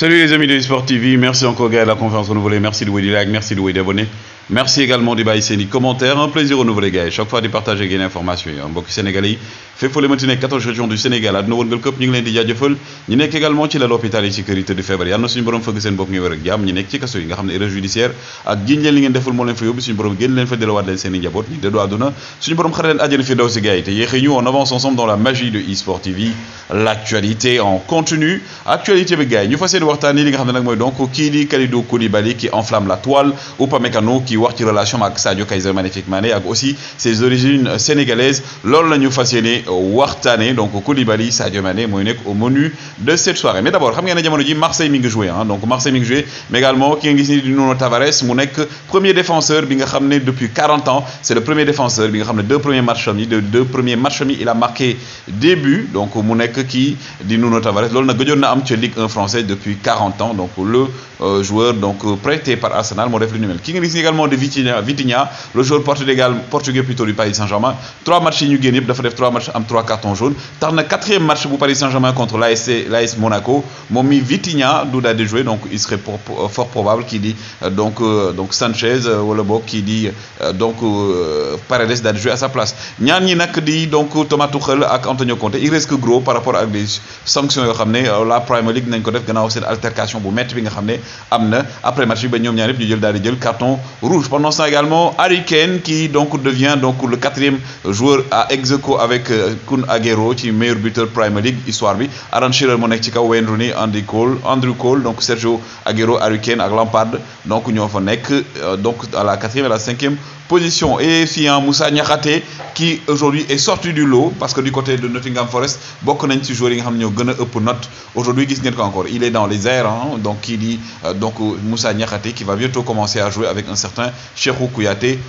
Salut les amis de eSport TV, merci encore gars de la conférence renouvelée, merci de vous des likes, merci de vous d'abonner, merci également de baisser les commentaires, un plaisir renouvelé gars, chaque fois de partager des informations, un mbokk sénégalais fait pour les maintenir 14 régions du Sénégal àdduna wërngal këpp ñu ngi leen di jaajëfal ñi nekk également ci lal hôpital yi ci kër yi tëdd feebar yàlla na suñu borom fëgg seen bopp ngi wér ak jàmm ñi nekk ci kaso yi nga xam ne erreur judiciaire ak jiñ leen li ngeen deful moo leen fa yóbbu suñu borom génn leen fa delluwaat leen seen i njaboot ñi déddu àdduna suñu borom xare leen àjjana fi daw si gars yi te yéexee ñu on avance ensemble dans la magie de eSport TV l'actualité en continu actualité bi gars yi ñu fas yéene waxtaanee li nga xam ne nag mooy donc kii di Kalidou Koulibaly qui enflamme la toile Upamecano qui wax ci relation ak Sadio Kaiser Magnifique Mané ak aussi ses origines sénégalaises loolu la ñu fas yéene waxtaanee donc Koulibaly Sadio Mané mooy nekk au menu de cette soirée mais d'abord xam ngeen ne jamono ji Marseille mi ngi joué donc Marseille mi ngi joué mais également ki nga gis ni di Nuno Tavares mu nekk premier défenseur bi nga xam ne depuis 40 ans c'est le premier défenseur bi nga xam ne deux premiers matchs yi il a marqué des buts donc mu nekk kii di Nuno Tavares loolu nag gëjoon na am ci Ligue 1 française depuis 40 ans donc le joueur donc prêté par Arsenal moo def lu ni mel ki nga gis également de Vitinha le joueur portugais plutôt du Paris Saint-Germain 3 matchs yi ñu génn yëpp dafa def 3 matchs am 3 cartons jaunes tax na 4e match bu Paris Saint-Germain contre l'AS Monaco moom mi Vitinha du daal di jouer donc il serait fort probable kii di donc Sanchez wala boog kii di donc Paredes daal di jouer à sa place ñaar ñi nag di donc Thomas Tuchel ak Antonio Conte il risque gros par rapport ak des sanctions yoo xam ne la Premier League nañ ko def gannaaw seen altercation bu métti bi nga xam ne am na après match bi ba ñoom ñaar yëpp ñu jël daal di jël carton rouge pendant ce temps également Harry Kane qui donc devient donc le 4e joueur à ex-aequo avec Kun Agüero ci meilleur buteur Premier League histoire bi Alan Shearer moo nekk ci kaw Wayne Rooney Andrew Cole donc Sergio Agüero Harry Kane ak Lampard donc ñoo fa nekk donc à la 4e et la 5e position et fii Moussa Niakhaté qui aujourd'hui est sorti du lot parce que du côté de Nottingham Forest bokk nañ ci joueurs yi nga xam ne ñoo gën a ëpp note aujourd'hui gis ngeen ko encore il est dans les airs donc kii di donc Moussa Niakhaté qui va bientôt commencer à jouer avec un certain Cheikhou Kouyaté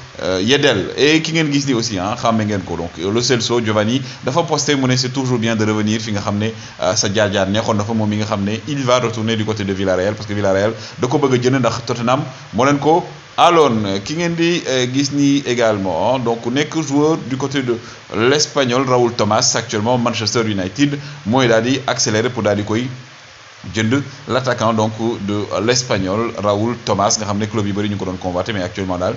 Yedel et ki ngeen gis ni aussi xàmme ngeen ko donc Lo Celso Giovanni dafa posté mu ne c'est toujours bien de revenir fi nga xam ne sa jaar-jaar neexoon na fa moom mi nga xam ne il va retourner du côté de Villarreal parce que Villarreal da ko bëgg a jënd ndax Tottenham moo leen ko alors ki ngeen di gis ni également donc nekk joueur du côté de l'Espagnol Raúl Tomás actuellement Manchester United mooy daal di accélérer pour daal di koy jënd l'attaquant donc de l'Espagnol Raúl Tomás nga xam ne club yu bëri ñu ko doon convoité mais actuellement daal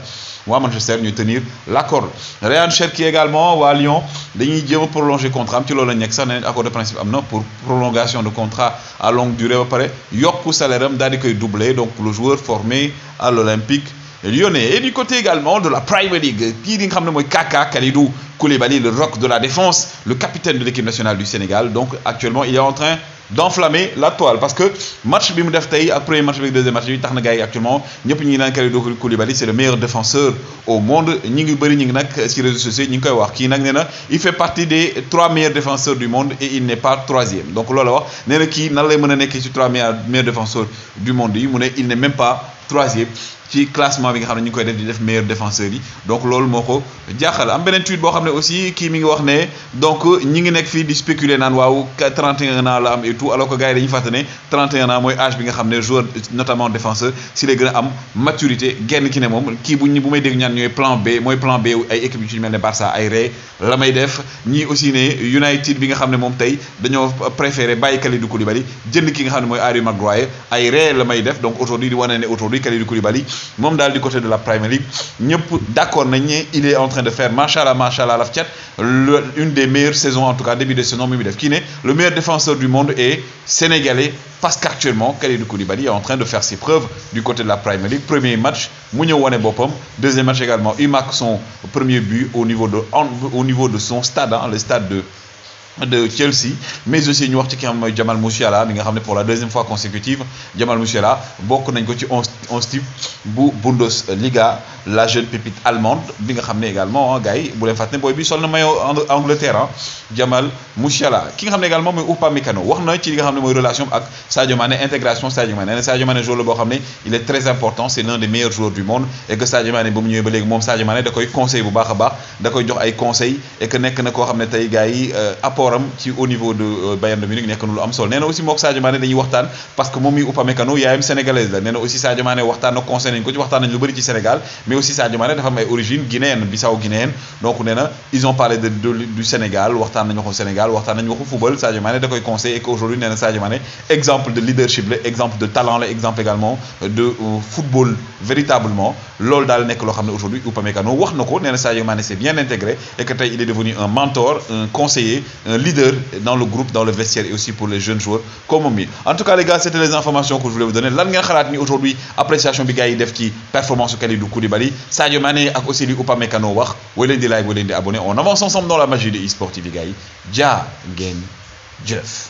waa Manchester ñuy tenir l'accord Ryan Cherki également waa Lyon dañuy jéem a prolonger contrat am ci loolu la nekk sax ne accord de principe am na pour prolongation de contrat à longue durée ba pare yokku salaire am daal di koy doubler donc le joueur formé à l'Olympique Lyonnais et du côté également de la Premier League kii di nga xam ne mooy Kalidou Koulibaly le roc de la défense le capitaine de l'équipe nationale du Sénégal donc actuellement il est en train d'enflammer la toile parce que match bi mu def tey ak premier match bi ak deuxième match bi tax na gars yi actuellement ñëpp ñi ngi naan Kalidou Koulibaly c'est le meilleur défenseur au monde ñi ngi bëri ñi ngi nag ci réseaux sociaux ñi ngi koy wax kii nag nee na il fait partie des 3 meilleurs défenseurs du monde et il n'est pas 3e donc loolu la wax nee na kii nan lay mën a nekkee ci 3 meilleurs défenseurs du monde yi mu ne il n'est même pas 3e ci classement bi nga xam ne ñu ngi koy def di def meilleurs défenseurs yi donc loolu moo ko jaaxal am beneen tweet boo xam ne aussi kii mi ngi wax ne donc ñi ngi nekk fii di spéculer naan waaw 31 ans la am et tout alors que gars yi dañuy fàtte ne 31 ans mooy âge bi nga xam ne joueur notamment défenseur si lay gën a am maturité genn ki ne moom kii bu may dégg ñaan ñooy plan B mooy plan B ay équipe yu ci mel ne Barça ay Real la may def ñii aussi ne United bi nga xam ne moom tey dañoo préféré bàyyi Kalidou Koulibaly jënd ki nga xam ne mooy Harry Maguire ay Real la may def donc aujourd'hui di wane ne aujourd'hui Kalidou Koulibaly moom daal du côté de la Premier League ñëpp d'accord nañ ne il est en train de faire machallah laf cat une des meilleures saisons en tout cas début de saison mi def kii ne le meilleur défenseur du monde est sénégalais parce qu'actuellement Kalidou Koulibaly est en train de faire ses preuves du côté de la Premier League premier match mu ñëw wane boppam deuxième match également il marque son premier but au niveau de son stade le stade de Chelsea mais aussi ñu wax ci ki nga xam mooy Jamal Musiala mi nga xam ne pour la deuxième fois consécutive Jamal Musiala bokk nañ ko ci 11 type bu Bundesliga la jeune pépite allemande bi nga xam ne également gars yi bu leen fàtte ne booy bi sol na maillot Angleterre Jamal Musiala ki nga xam ne également mooy Upamecano wax na ci li nga xam ne mooy relation ak Sadio Mané intégration Sadio Mané Sadio Mané joueur la boo xam ne il est très important c'est l'un des meilleurs joueurs du monde et que Sadio Mané ba mu ñëwee ba léegi moom Sadio Mané da koy conseil bu baax a baax da koy jox ay conseils et que nekk na koo xam ne tey gars yi apport apport am ci au niveau de Bayern de Munich nekk na lu am solo nee na aussi mook Sadio Mané dañuy waxtaan parce que moom mi Upamecano yaayam sénégalaise la nee na aussi Sadio Mané waxtaan na conseil nañ ko ci waxtaan nañ lu bëri ci Sénégal mais aussi Sadio Mané dafa am ay origine guinéenne Bissau guinéenne donc nee na ils ont parlé du Sénégal waxtaan nañu waxu Sénégal waxtaan nañu waxu football Sadio Mané da koy conseil et qu'aujourd'hui nee na Sadio Mané exemple de leadership la exemple de talent la exemple également de football véritablement loolu daal nekk loo xam ne aujourd'hui Upamecano wax na ko nee na Sadio Mané c'est bien intégré et que tey il est devenu un mentor un conseiller un leader dans le groupe dans le vestiaire et aussi pour les jeunes joueurs comme moom mi en tout cas les gars c'était les informations que je voulais vous donner lan ngeen xalaat ni aujourd'hui appréciation bi gars yi def ci performance su Kalidou Koulibaly Sadio Mané ak aussi li Upamecano wax way leen di like way leen di abonné on avance ensemble dans la magie de eSport TV gars yi jaa ngeen jëf